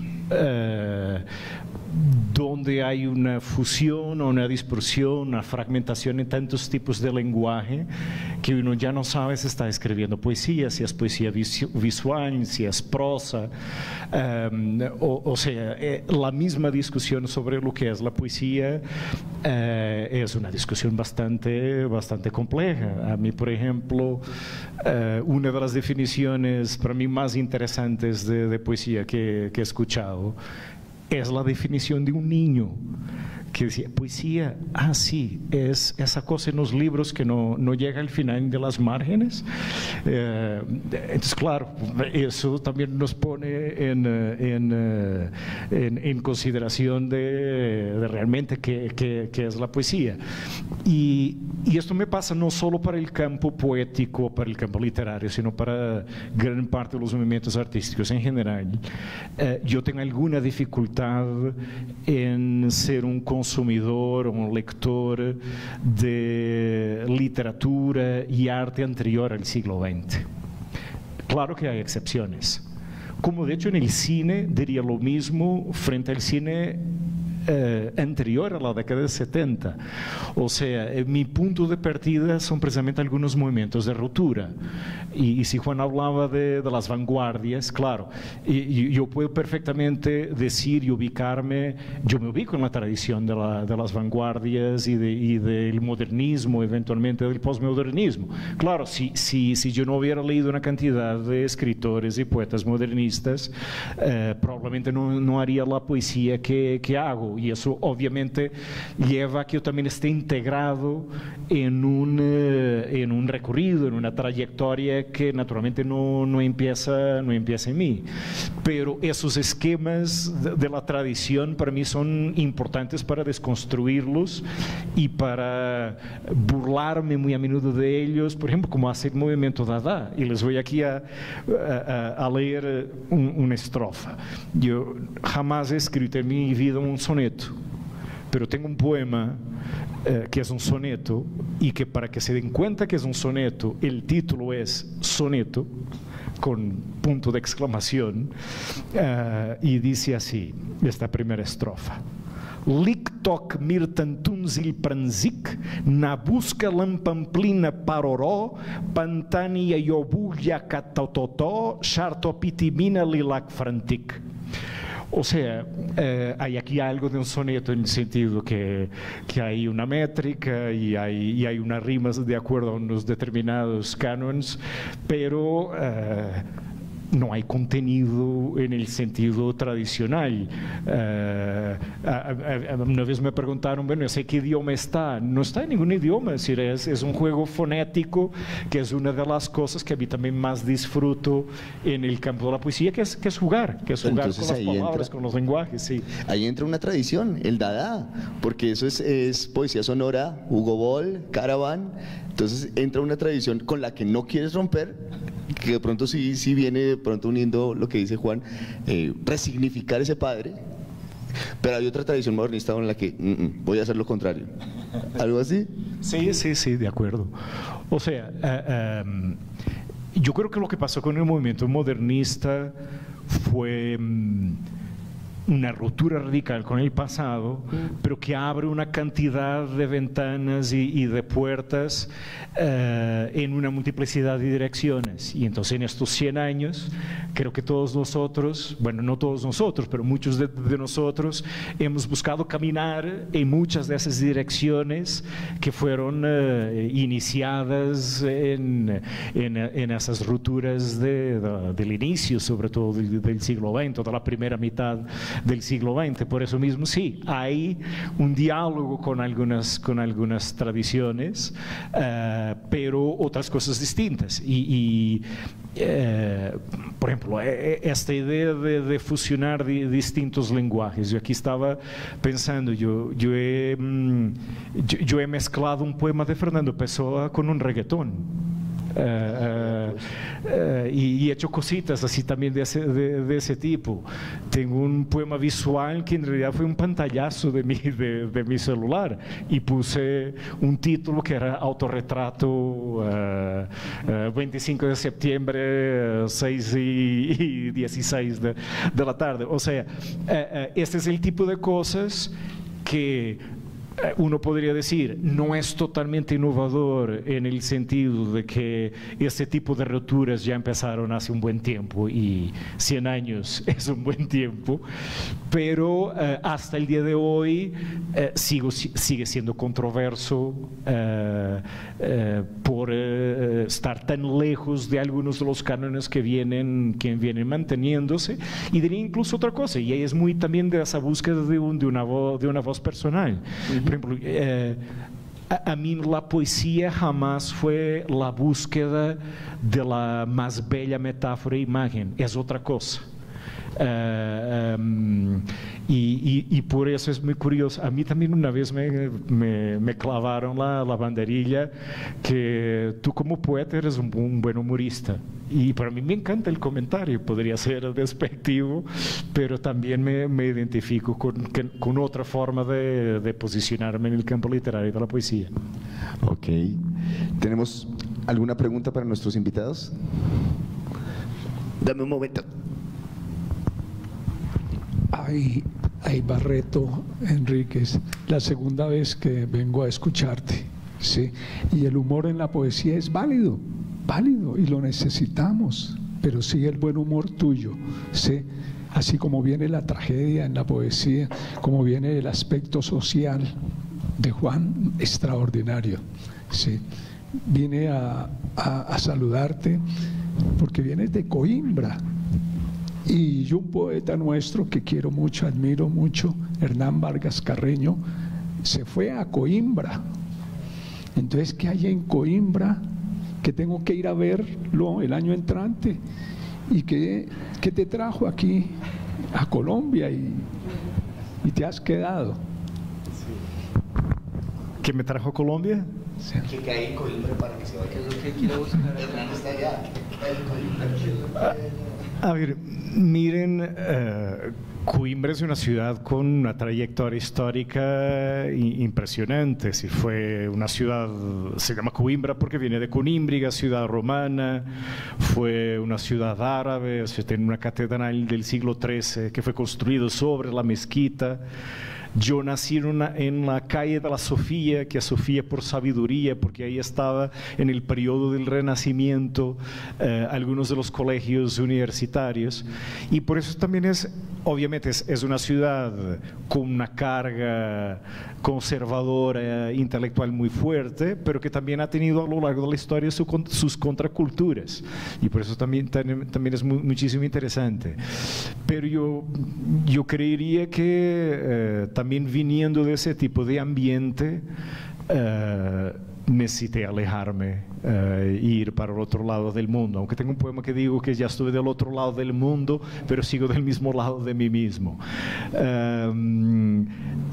donde hay una fusión o una dispersión, una fragmentación en tantos tipos de lenguaje que uno ya no sabe si está escribiendo poesía, si es poesía visual, si es prosa, o sea, la misma discusión sobre lo que es la poesía es una discusión bastante compleja. A mí, por ejemplo, una de las definiciones para mí más interesantes de poesía que he escuchado es la definición de un niño que decía: poesía, sí, es esa cosa en los libros que no llega al final de las márgenes. Entonces, claro, eso también nos pone en consideración de realmente qué es la poesía. Y esto me pasa no solo para el campo poético, para el campo literario, sino para gran parte de los movimientos artísticos en general. Yo tengo alguna dificultad en ser un consumidor, un lector de literatura y arte anterior al siglo XX. Claro que hay excepciones, como de hecho en el cine diría lo mismo frente al cine anterior a la década de 70. O sea, mi punto de partida son precisamente algunos movimientos de ruptura. Y si Juan hablaba de las vanguardias, claro, yo puedo perfectamente decir y ubicarme, yo me ubico en la tradición de las vanguardias y del modernismo, eventualmente del posmodernismo. Claro, si yo no hubiera leído una cantidad de escritores y poetas modernistas, probablemente no haría la poesía que hago, y eso obviamente lleva a que yo también esté integrado en un recorrido, en una trayectoria que naturalmente no empieza en mí, pero esos esquemas de la tradición para mí son importantes para desconstruirlos y para burlarme muy a menudo de ellos, por ejemplo, como hace el movimiento Dada. Y les voy aquí a leer una estrofa. Yo jamás he escrito en mi vida un soneto, pero tengo un poema que es un soneto, y que, para que se den cuenta que es un soneto, el título es Soneto con punto de exclamación, y dice así esta primera estrofa: Lik-tok mirtantunzil pranzik, na busca lampamplina paroró, pantania yobulya katototó, chartopitimina lilac frantic. O sea, hay aquí algo de un soneto en el sentido que hay una métrica y hay unas rimas de acuerdo a unos determinados cánones, pero no hay contenido en el sentido tradicional. Una vez me preguntaron, bueno, ¿ese qué idioma está? No está en ningún idioma, es decir, es un juego fonético, que es una de las cosas que a mí también más disfruto en el campo de la poesía, que es jugar Entonces, con las palabras, con los lenguajes. Sí. Ahí entra una tradición, el Dada, porque eso es poesía sonora, Hugo Boll, Caravan. Entonces entra una tradición con la que no quieres romper, que de pronto sí viene de pronto uniendo lo que dice Juan, resignificar ese padre, pero hay otra tradición modernista en la que voy a hacer lo contrario. ¿Algo así? Sí, de acuerdo. O sea, yo creo que lo que pasó con el movimiento modernista fue una ruptura radical con el pasado, pero que abre una cantidad de ventanas y de puertas en una multiplicidad de direcciones. Y entonces en estos 100 años, creo que todos nosotros, bueno, no todos nosotros, pero muchos de nosotros hemos buscado caminar en muchas de esas direcciones que fueron iniciadas en esas rupturas del inicio, sobre todo del siglo XX, de la primera mitad del siglo XX. Por eso mismo sí, hay un diálogo con algunas tradiciones, pero otras cosas distintas. Por ejemplo, esta idea de fusionar distintos lenguajes. Yo aquí estaba pensando, yo he mezclado un poema de Fernando Pessoa con un reggaetón. Y he hecho cositas así también de ese tipo. Tengo un poema visual que en realidad fue un pantallazo de mi celular, y puse un título que era Autorretrato, 25 de septiembre, 6 y 16 de la tarde. O sea, este es el tipo de cosas que uno podría decir, no es totalmente innovador, en el sentido de que este tipo de rupturas ya empezaron hace un buen tiempo, y 100 años es un buen tiempo, pero hasta el día de hoy sigue siendo controverso por estar tan lejos de algunos de los cánones que vienen manteniéndose. Y diría incluso otra cosa, y es muy también de esa búsqueda de una voz personal. Por ejemplo, a mí la poesía jamás fue la búsqueda de la más bella metáfora e imagen, es otra cosa. Y por eso es muy curioso. A mí también una vez me clavaron la banderilla que tú como poeta eres un buen humorista, y para mí me encanta el comentario. Podría ser despectivo, pero también me identifico con otra forma de posicionarme en el campo literario de la poesía. Ok. ¿Tenemos alguna pregunta para nuestros invitados? Dame un momento. Hay Ay, Barreto Enríquez, la segunda vez que vengo a escucharte, ¿sí? Y el humor en la poesía es válido, válido, y lo necesitamos, pero sí el buen humor tuyo, ¿sí? Así como viene la tragedia en la poesía, como viene el aspecto social de Juan, extraordinario, ¿sí? Vine a saludarte porque vienes de Coimbra. Y un poeta nuestro que quiero mucho, admiro mucho, Hernán Vargas Carreño, se fue a Coimbra. Entonces, ¿qué hay en Coimbra? Que tengo que ir a verlo el año entrante. ¿Y qué te trajo aquí a Colombia y te has quedado? ¿Qué me trajo a Colombia? Sí. Que hay en Coimbra para que se vaya. ¿Qué es lo que quiero buscar? Hernán está allá. A ver, miren, Coimbra es una ciudad con una trayectoria histórica impresionante. Si fue una ciudad, se llama Coimbra porque viene de Conímbriga, ciudad romana, fue una ciudad árabe, se tiene una catedral del siglo XIII que fue construida sobre la mezquita. Yo nací en la calle de la Sofía, que es Sofía por sabiduría, porque ahí estaba en el periodo del Renacimiento algunos de los colegios universitarios, y por eso también obviamente es una ciudad con una carga conservadora, intelectual muy fuerte, pero que también ha tenido a lo largo de la historia sus contraculturas, y por eso también es muchísimo interesante. Pero yo creería que también viniendo de ese tipo de ambiente, necesité alejarme e ir para el otro lado del mundo, aunque tengo un poema que digo que ya estuve del otro lado del mundo, pero sigo del mismo lado de mí mismo.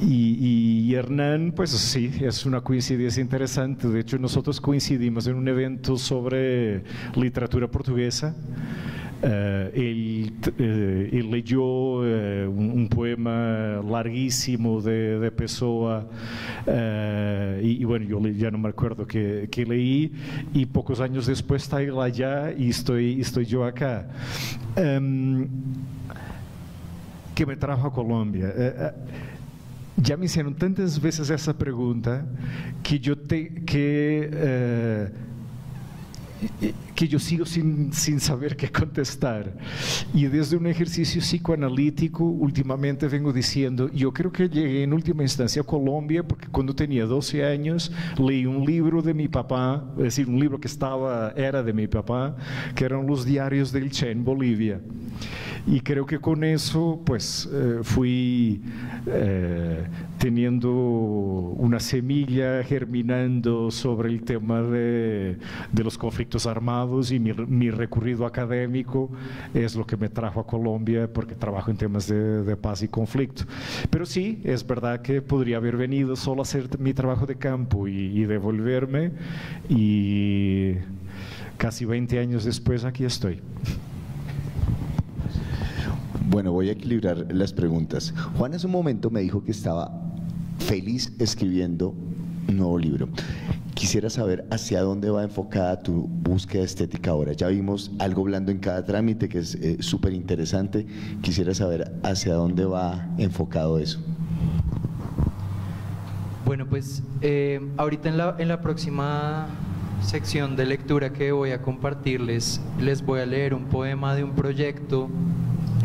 Y Hernán, pues sí, es una coincidencia interesante. De hecho, nosotros coincidimos en un evento sobre literatura portuguesa. Él leyó un poema larguísimo de Pessoa, y bueno, yo ya no me acuerdo que leí, y pocos años después está él allá y estoy yo acá. ¿Qué me trajo a Colombia? Ya me hicieron tantas veces esa pregunta que yo sigo sin saber qué contestar. Y desde un ejercicio psicoanalítico últimamente vengo diciendo, yo creo que llegué en última instancia a Colombia porque cuando tenía 12 años leí un libro de mi papá, es decir, un libro que era de mi papá, que eran los diarios del Che en Bolivia. Y creo que con eso pues fui teniendo una semilla germinando sobre el tema de los conflictos armados, y mi recorrido académico es lo que me trajo a Colombia porque trabajo en temas de paz y conflicto. Pero sí, es verdad que podría haber venido solo a hacer mi trabajo de campo y devolverme, y casi 20 años después aquí estoy. Bueno, voy a equilibrar las preguntas. Juan hace un momento me dijo que estaba feliz escribiendo un nuevo libro. Quisiera saber hacia dónde va enfocada tu búsqueda estética ahora. Ya vimos algo blando en cada trámite, que es súper interesante. Quisiera saber hacia dónde va enfocado eso. Bueno, pues ahorita en la próxima sección de lectura que voy a compartirles, les voy a leer un poema de un proyecto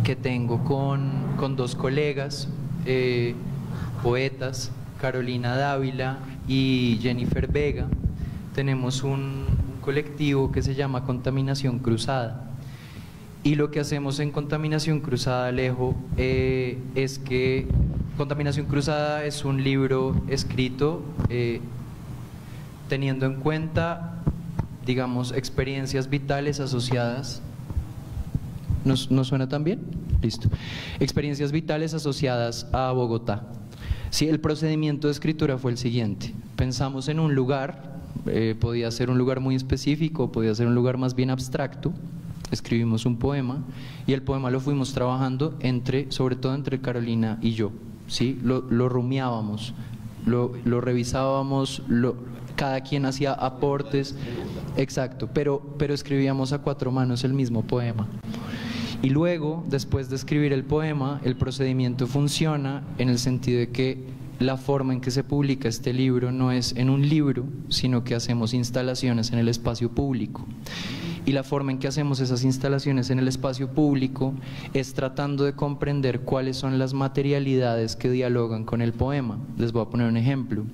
que tengo con dos colegas, poetas, Carolina Dávila y Jennifer Vega. Tenemos un colectivo que se llama Contaminación Cruzada, y lo que hacemos en Contaminación Cruzada, Alejo, es que Contaminación Cruzada es un libro escrito teniendo en cuenta, digamos, experiencias vitales asociadas. ¿No suena tan bien? Listo. Experiencias vitales asociadas a Bogotá. Sí, el procedimiento de escritura fue el siguiente. Pensamos en un lugar, podía ser un lugar muy específico, podía ser un lugar más bien abstracto. Escribimos un poema y el poema lo fuimos trabajando sobre todo entre Carolina y yo. ¿Sí? Lo rumiábamos, lo revisábamos, cada quien hacía aportes. Exacto, pero escribíamos a cuatro manos el mismo poema. Y luego, después de escribir el poema, el procedimiento funciona en el sentido de que la forma en que se publica este libro no es en un libro, sino que hacemos instalaciones en el espacio público. Y la forma en que hacemos esas instalaciones en el espacio público es tratando de comprender cuáles son las materialidades que dialogan con el poema. Les voy a poner un ejemplo.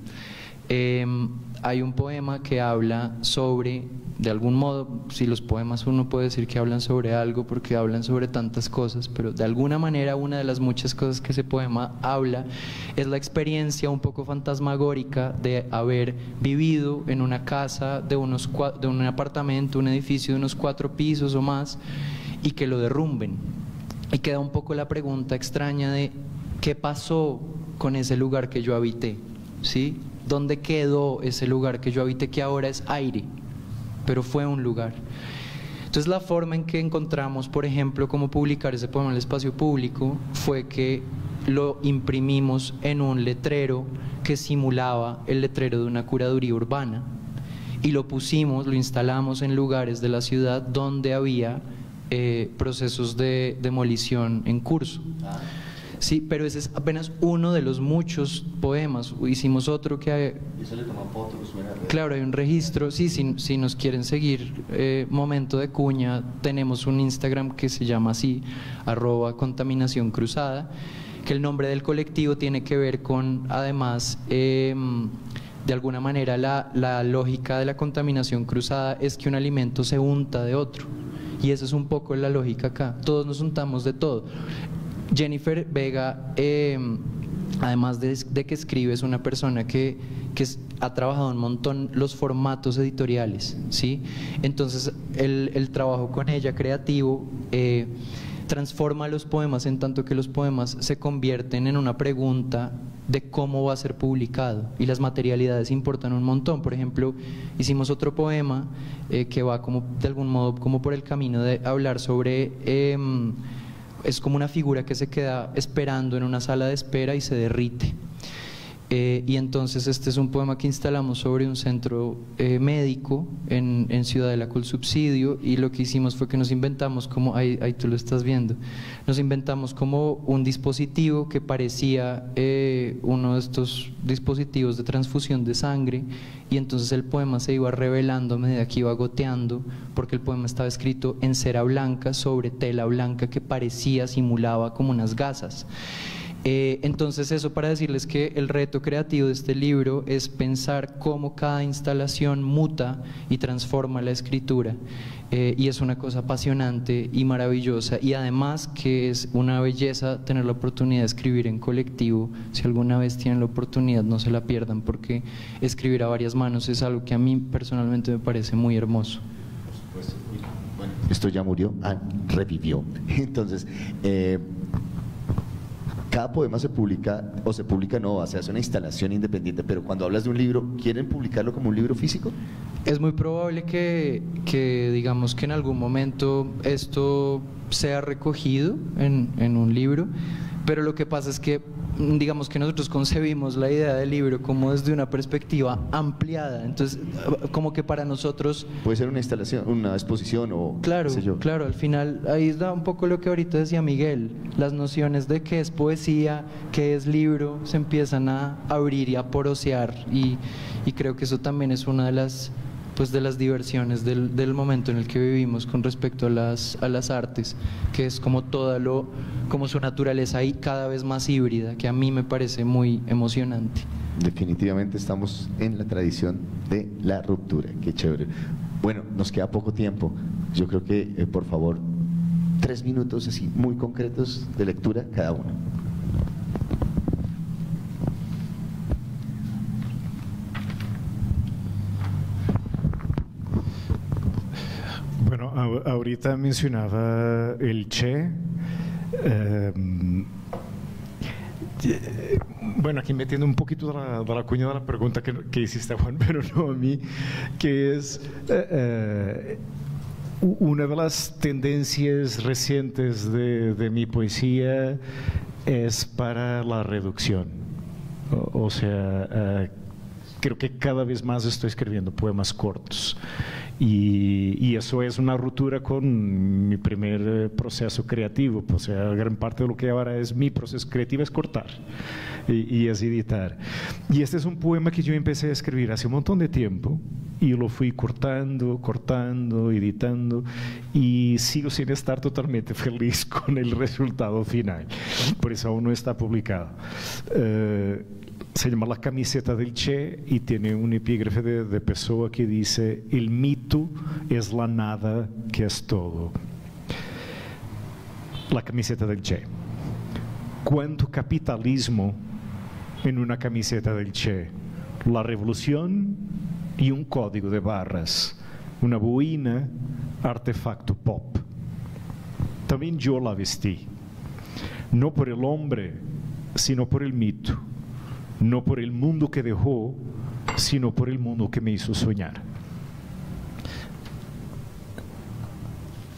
Hay un poema que habla sobre, de algún modo, si los poemas uno puede decir que hablan sobre algo porque hablan sobre tantas cosas, pero de alguna manera una de las muchas cosas que ese poema habla es la experiencia un poco fantasmagórica de haber vivido en una casa de un apartamento, un edificio de unos 4 pisos o más, y que lo derrumben. Y queda un poco la pregunta extraña de ¿qué pasó con ese lugar que yo habité? ¿Sí? ¿Dónde quedó ese lugar que yo habité, que ahora es aire, pero fue un lugar? Entonces la forma en que encontramos, por ejemplo, cómo publicar ese poema en el espacio público fue que lo imprimimos en un letrero que simulaba el letrero de una curaduría urbana y lo instalamos en lugares de la ciudad donde había procesos de demolición en curso. Sí, pero ese es apenas uno de los muchos poemas. Hicimos otro que... ¿Eso le toman fotos? Claro, hay un registro. Sí, si nos quieren seguir, Momento de Cuña, tenemos un Instagram que se llama así, @contaminación cruzada, que el nombre del colectivo tiene que ver con, además, de alguna manera, la lógica de la contaminación cruzada es que un alimento se unta de otro. Y esa es un poco la lógica acá. Todos nos untamos de todo. Jennifer Vega, además de que escribe, es una persona que ha trabajado un montón los formatos editoriales, ¿sí? Entonces el trabajo con ella creativo transforma los poemas en tanto que los poemas se convierten en una pregunta de cómo va a ser publicado, y las materialidades importan un montón. Por ejemplo, hicimos otro poema que va como de algún modo como por el camino de hablar sobre... es como una figura que se queda esperando en una sala de espera y se derrite. Y entonces este es un poema que instalamos sobre un centro médico en Ciudadela con subsidio, y lo que hicimos fue que nos inventamos como, ahí tú lo estás viendo, nos inventamos como un dispositivo que parecía uno de estos dispositivos de transfusión de sangre, y entonces el poema se iba revelando a medida que iba goteando, porque el poema estaba escrito en cera blanca sobre tela blanca que simulaba como unas gasas. Entonces eso para decirles que el reto creativo de este libro es pensar cómo cada instalación muta y transforma la escritura, y es una cosa apasionante y maravillosa, y además que es una belleza tener la oportunidad de escribir en colectivo. Si alguna vez tienen la oportunidad, no se la pierdan, porque escribir a varias manos es algo que a mí personalmente me parece muy hermoso. Por supuesto. Bueno, esto ya murió, revivió. Entonces, cada poema se publica, se hace una instalación independiente, pero cuando hablas de un libro, ¿quieren publicarlo como un libro físico? Es muy probable que digamos que en algún momento esto sea recogido en un libro, pero lo que pasa es que digamos que nosotros concebimos la idea del libro como desde una perspectiva ampliada, entonces como que para nosotros puede ser una instalación, una exposición o claro, qué sé yo. Claro, al final ahí da un poco lo que ahorita decía Miguel, las nociones de qué es poesía, qué es libro, se empiezan a abrir y a porosear, y creo que eso también es una de las diversiones del momento en el que vivimos con respecto a las artes, que es como como su naturaleza ahí cada vez más híbrida, que a mí me parece muy emocionante. Definitivamente estamos en la tradición de la ruptura, qué chévere. Bueno, nos queda poco tiempo, yo creo que por favor 3 minutos así muy concretos de lectura cada uno. Bueno, ahorita mencionaba el Che. Bueno, aquí metiendo un poquito de la cuña de la pregunta que hiciste, Juan, pero no a mí, que es una de las tendencias recientes de mi poesía es para la reducción. O sea, creo que cada vez más estoy escribiendo poemas cortos Y eso es una ruptura con mi primer proceso creativo. O sea, gran parte de lo que ahora es mi proceso creativo es cortar y es editar. Y este es un poema que yo empecé a escribir hace un montón de tiempo y lo fui cortando, editando, y sigo sin estar totalmente feliz con el resultado final. Por eso aún no está publicado. Se llama La camiseta del Che y tiene un epígrafe de Pessoa que dice: el mito es la nada que es todo. La camiseta del Che. ¿Cuánto capitalismo en una camiseta del Che? La revolución y un código de barras, una boina, artefacto pop. También yo la vestí, no por el hombre, sino por el mito. No por el mundo que dejó, sino por el mundo que me hizo soñar.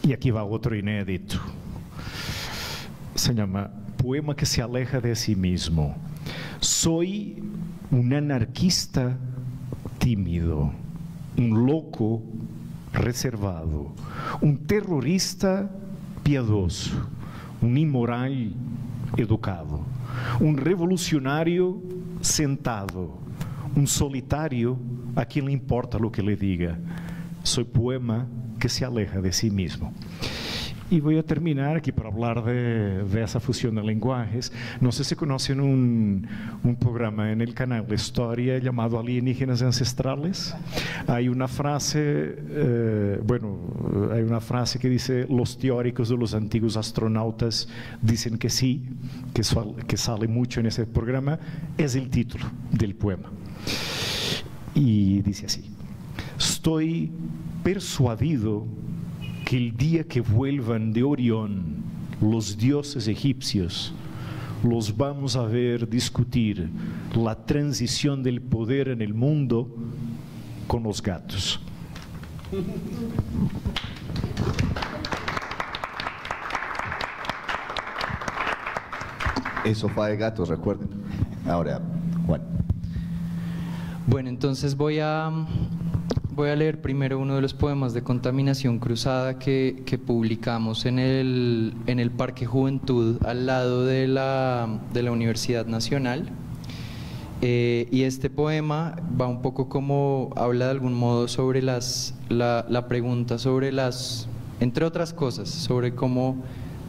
Y aquí va otro inédito. Se llama Poema que se aleja de sí mismo. Soy un anarquista tímido, un loco reservado, un terrorista piadoso, un inmoral educado, un revolucionario sentado, un solitario a quien le importa lo que le diga. Soy poema que se aleja de sí mismo. Y voy a terminar aquí para hablar de esa fusión de lenguajes. No sé si conocen un programa en el canal de Historia llamado Alienígenas Ancestrales. Hay una frase, hay una frase que dice: los teóricos de los antiguos astronautas dicen que sí, que sale mucho en ese programa. Es el título del poema. Y dice así: estoy persuadido que el día que vuelvan de Orión los dioses egipcios, los vamos a ver discutir la transición del poder en el mundo con los gatos. Es sofá de gatos, recuerden. Ahora, Juan. Bueno, entonces voy a leer primero uno de los poemas de Contaminación Cruzada que publicamos en el Parque Juventud al lado de la Universidad Nacional. Y este poema va un poco como, habla de algún modo sobre la pregunta sobre entre otras cosas, sobre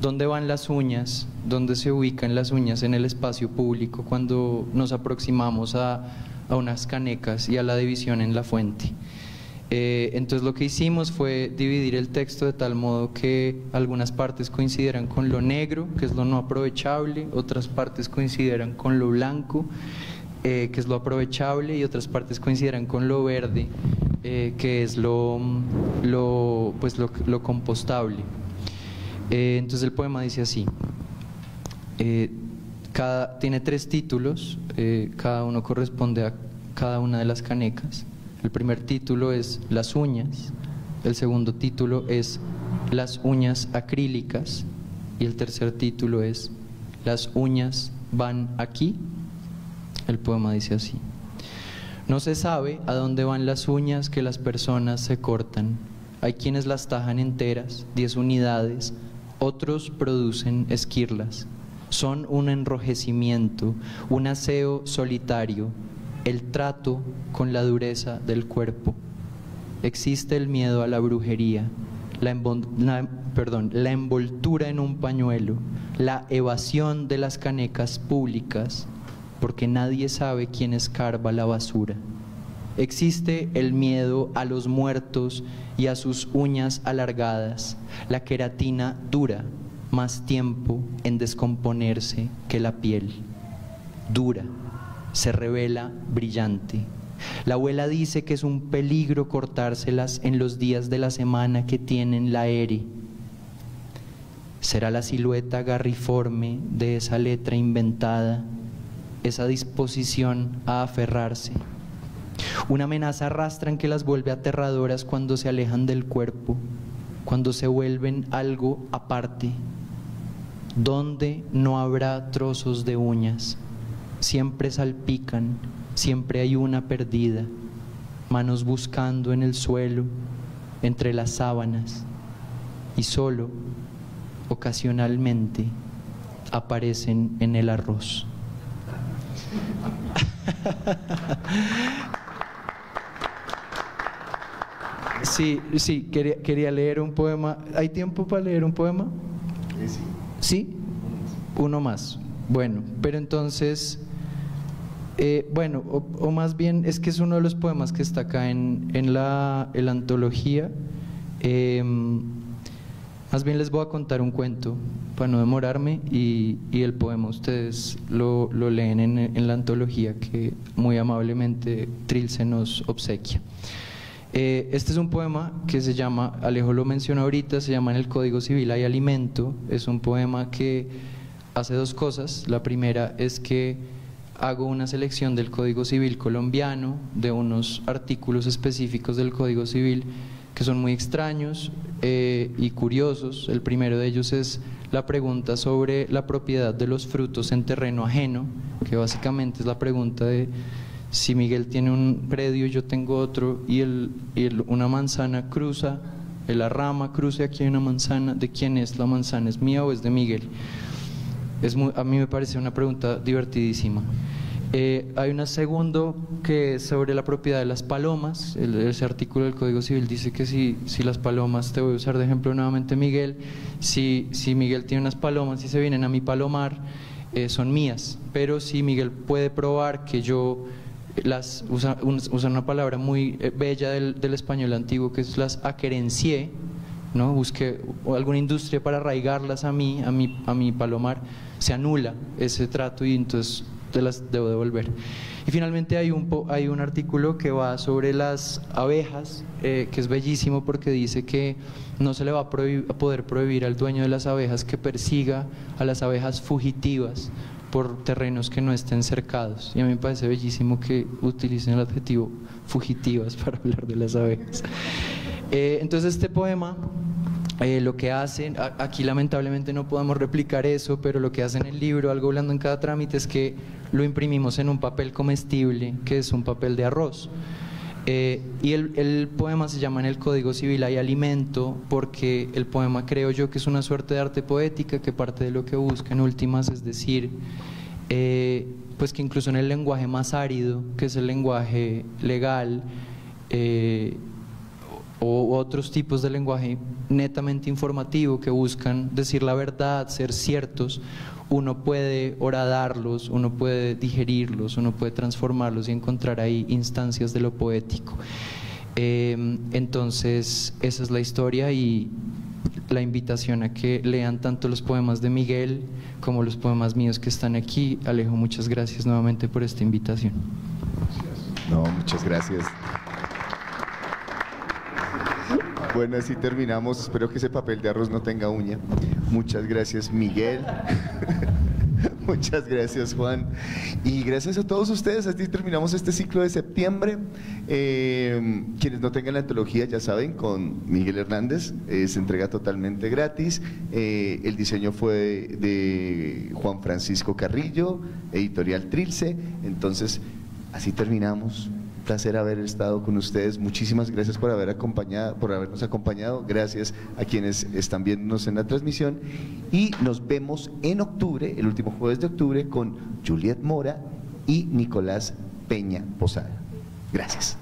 dónde van las uñas, dónde se ubican las uñas en el espacio público cuando nos aproximamos a unas canecas y a la división en la fuente. Entonces lo que hicimos fue dividir el texto de tal modo que algunas partes coincidieran con lo negro, que es lo no aprovechable, otras partes coincidieran con lo blanco, que es lo aprovechable, y otras partes coincidieran con lo verde, que es lo compostable. Entonces el poema dice así: tiene 3 títulos, cada uno corresponde a cada una de las canecas. El primer título es Las uñas, el segundo título es Las uñas acrílicas y el tercer título es Las uñas van aquí. El poema dice así: no se sabe a dónde van las uñas que las personas se cortan. Hay quienes las tajan enteras, 10 unidades, otros producen esquirlas. Son un enrojecimiento, un aseo solitario, el trato con la dureza del cuerpo. Existe el miedo a la brujería, la envoltura en un pañuelo, la evasión de las canecas públicas, porque nadie sabe quién escarba la basura. Existe el miedo a los muertos y a sus uñas alargadas, la queratina dura más tiempo en descomponerse que la piel. Dura, se revela brillante. La abuela dice que es un peligro cortárselas en los días de la semana que tienen la ERE. Será la silueta garriforme de esa letra inventada, esa disposición a aferrarse. Una amenaza arrastran que las vuelve aterradoras cuando se alejan del cuerpo, cuando se vuelven algo aparte, donde no habrá trozos de uñas. Siempre salpican, siempre hay una perdida, manos buscando en el suelo, entre las sábanas y solo, ocasionalmente, aparecen en el arroz. Sí, quería leer un poema. ¿Hay tiempo para leer un poema? Sí. ¿Sí? Uno más. Bueno, pero entonces, bueno, o más bien es que es uno de los poemas que está acá en la antología. Más bien les voy a contar un cuento para no demorarme y el poema ustedes lo leen en la antología que muy amablemente Trilce nos obsequia. Este es un poema que se llama, Alejo lo mencionó ahorita, se llama En el Código Civil hay alimento. Es un poema que hace dos cosas. La primera es que hago una selección del Código Civil colombiano, de unos artículos específicos del Código Civil que son muy extraños y curiosos. El primero de ellos es la pregunta sobre la propiedad de los frutos en terreno ajeno, que básicamente es la pregunta de si Miguel tiene un predio y yo tengo otro y una manzana cruza, la rama cruza, aquí hay una manzana, ¿de quién es la manzana? ¿Es mía o es de Miguel? A mí me parece una pregunta divertidísima. Hay un segundo que es sobre la propiedad de las palomas. Ese artículo del Código Civil dice que si las palomas, te voy a usar de ejemplo nuevamente Miguel, si Miguel tiene unas palomas y se vienen a mi palomar, son mías, pero si Miguel puede probar que yo usa una palabra muy bella del español antiguo, que es las aquerencié, ¿no? Busqué alguna industria para arraigarlas a mi palomar, se anula ese trato y entonces te las debo devolver. Y finalmente hay un artículo que va sobre las abejas, que es bellísimo porque dice que no se le va a poder prohibir al dueño de las abejas que persiga a las abejas fugitivas por terrenos que no estén cercados. Y a mí me parece bellísimo que utilicen el adjetivo fugitivas para hablar de las abejas. Entonces este poema, lo que hacen, aquí lamentablemente no podemos replicar eso, pero lo que hace en el libro, Algo Blando en Cada Trámite, es que lo imprimimos en un papel comestible, que es un papel de arroz. Y el poema se llama En el Código Civil hay alimento, porque el poema, creo yo, que es una suerte de arte poética que parte de lo que busca en últimas, es decir, pues que incluso en el lenguaje más árido, que es el lenguaje legal, o otros tipos de lenguaje netamente informativo que buscan decir la verdad, ser ciertos, uno puede horadarlos, uno puede digerirlos, uno puede transformarlos y encontrar ahí instancias de lo poético. Entonces esa es la historia y la invitación a que lean tanto los poemas de Miguel como los poemas míos que están aquí. Alejo, muchas gracias nuevamente por esta invitación. No, muchas gracias. Bueno, así terminamos. Espero que ese papel de arroz no tenga uña. Muchas gracias, Miguel. Muchas gracias, Juan. Y gracias a todos ustedes. Así terminamos este ciclo de septiembre. Quienes no tengan la antología, ya saben, con Miguel Hernández, se entrega totalmente gratis. El diseño fue de Juan Francisco Carrillo, editorial Trilce. Entonces, así terminamos. Placer haber estado con ustedes. Muchísimas gracias por habernos acompañado. Gracias a quienes están viéndonos en la transmisión. Y nos vemos en octubre, el último jueves de octubre, con Juliet Mora y Nicolás Peña Posada. Gracias.